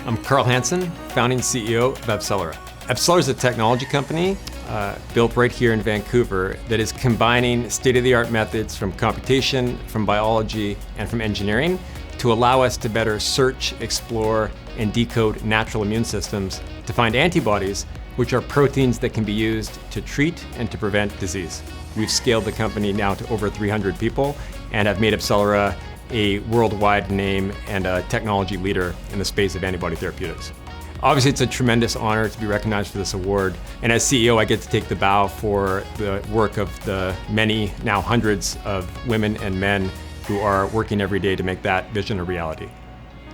I'm Carl Hansen, founding CEO of Abcelera. Abcelera is a technology company built right here in Vancouver that is combining state-of-the-art methods from computation, from biology, and from engineering to allow us to better search, explore, and decode natural immune systems to find antibodies, which are proteins that can be used to treat and to prevent disease. We've scaled the company now to over 300 people and have made Abcelera a worldwide name and a technology leader in the space of antibody therapeutics. Obviously, it's a tremendous honor to be recognized for this award. And as CEO, I get to take the bow for the work of the many, now hundreds of women and men who are working every day to make that vision a reality.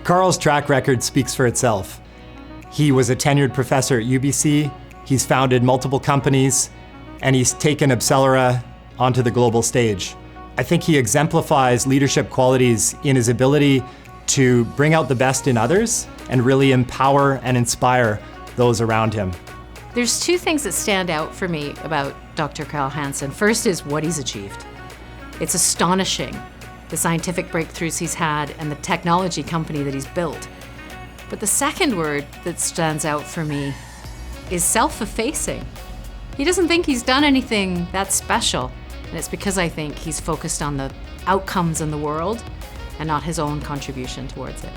Carl's track record speaks for itself. He was a tenured professor at UBC, he's founded multiple companies, and he's taken Abcelera onto the global stage. I think he exemplifies leadership qualities in his ability to bring out the best in others and really empower and inspire those around him. There's two things that stand out for me about Dr. Carl Hansen. First is what he's achieved. It's astonishing, the scientific breakthroughs he's had and the technology company that he's built. But the second word that stands out for me is self-effacing. He doesn't think he's done anything that special, and it's because I think he's focused on the outcomes in the world and not his own contribution towards it.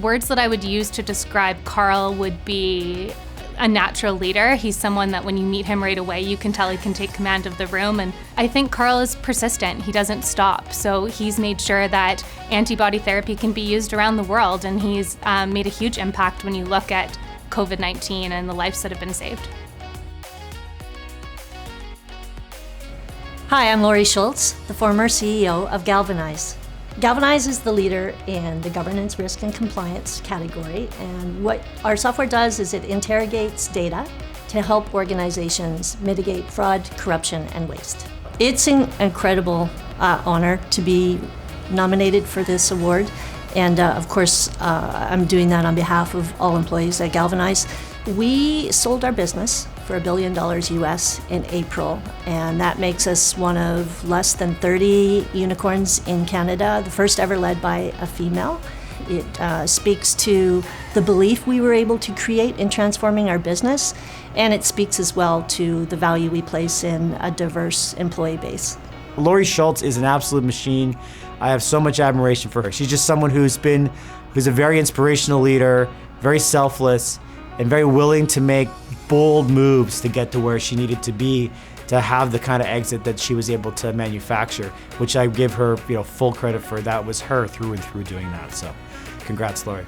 Words that I would use to describe Carl would be a natural leader. He's someone that when you meet him right away, you can tell he can take command of the room. And I think Carl is persistent. He doesn't stop. So he's made sure that antibody therapy can be used around the world. And he's made a huge impact when you look at COVID-19 and the lives that have been saved. Hi, I'm Laurie Schultz, the former CEO of Galvanize. Galvanize is the leader in the governance, risk, and compliance category, and what our software does is it interrogates data to help organizations mitigate fraud, corruption, and waste. It's an incredible honor to be nominated for this award, and of course, I'm doing that on behalf of all employees at Galvanize. We sold our business for $1 billion US in April, and that makes us one of less than 30 unicorns in Canada, the first ever led by a female. It speaks to the belief we were able to create in transforming our business, and it speaks as well to the value we place in a diverse employee base. Laurie Schultz is an absolute machine. I have so much admiration for her. She's just someone who's a very inspirational leader, very selfless, and very willing to make bold moves to get to where she needed to be to have the kind of exit that she was able to manufacture, which I give her full credit for. That was her through and through doing that. So congrats, Laurie.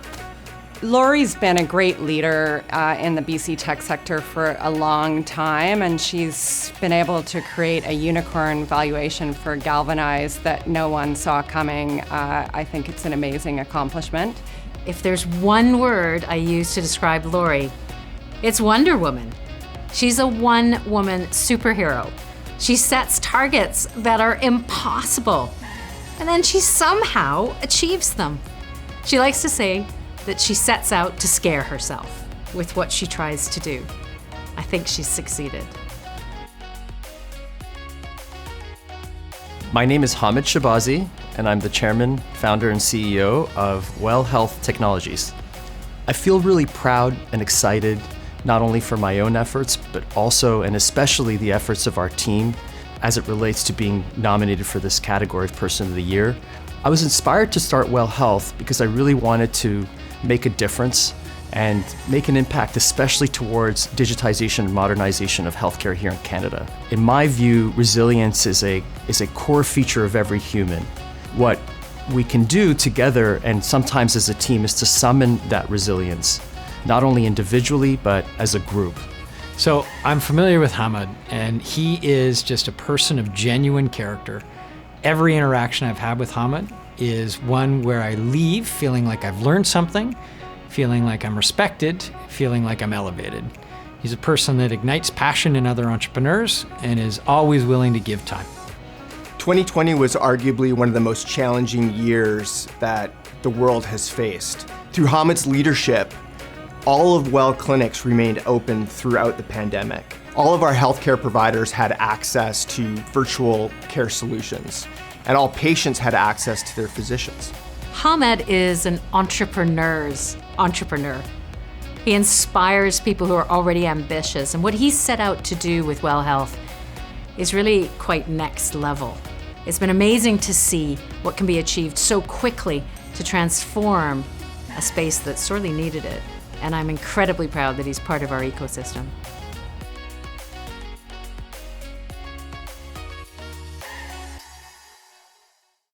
Laurie's been a great leader in the BC tech sector for a long time, and she's been able to create a unicorn valuation for Galvanize that no one saw coming. I think it's an amazing accomplishment. If there's one word I use to describe Laurie, it's Wonder Woman. She's a one-woman superhero. She sets targets that are impossible, and then she somehow achieves them. She likes to say that she sets out to scare herself with what she tries to do. I think she's succeeded. My name is Shahbazi, and I'm the chairman, founder, and CEO of Well Health Technologies. I feel really proud and excited, not only for my own efforts, but also and especially the efforts of our team as it relates to being nominated for this category of Person of the Year. I was inspired to start Well Health because I really wanted to make a difference and make an impact, especially towards digitization and modernization of healthcare here in Canada. In my view, resilience is a core feature of every human. What we can do together, and sometimes as a team, is to summon that resilience, not only individually, but as a group. So I'm familiar with Hamad, and he is just a person of genuine character. Every interaction I've had with Hamad is one where I leave feeling like I've learned something, feeling like I'm respected, feeling like I'm elevated. He's a person that ignites passion in other entrepreneurs and is always willing to give time. 2020 was arguably one of the most challenging years that the world has faced. Through Hamad's leadership, all of Well clinics remained open throughout the pandemic. All of our healthcare providers had access to virtual care solutions, and all patients had access to their physicians. Hamad is an entrepreneur's entrepreneur. He inspires people who are already ambitious, and what he's set out to do with Well Health is really quite next level. It's been amazing to see what can be achieved so quickly to transform a space that sorely needed it, and I'm incredibly proud that he's part of our ecosystem.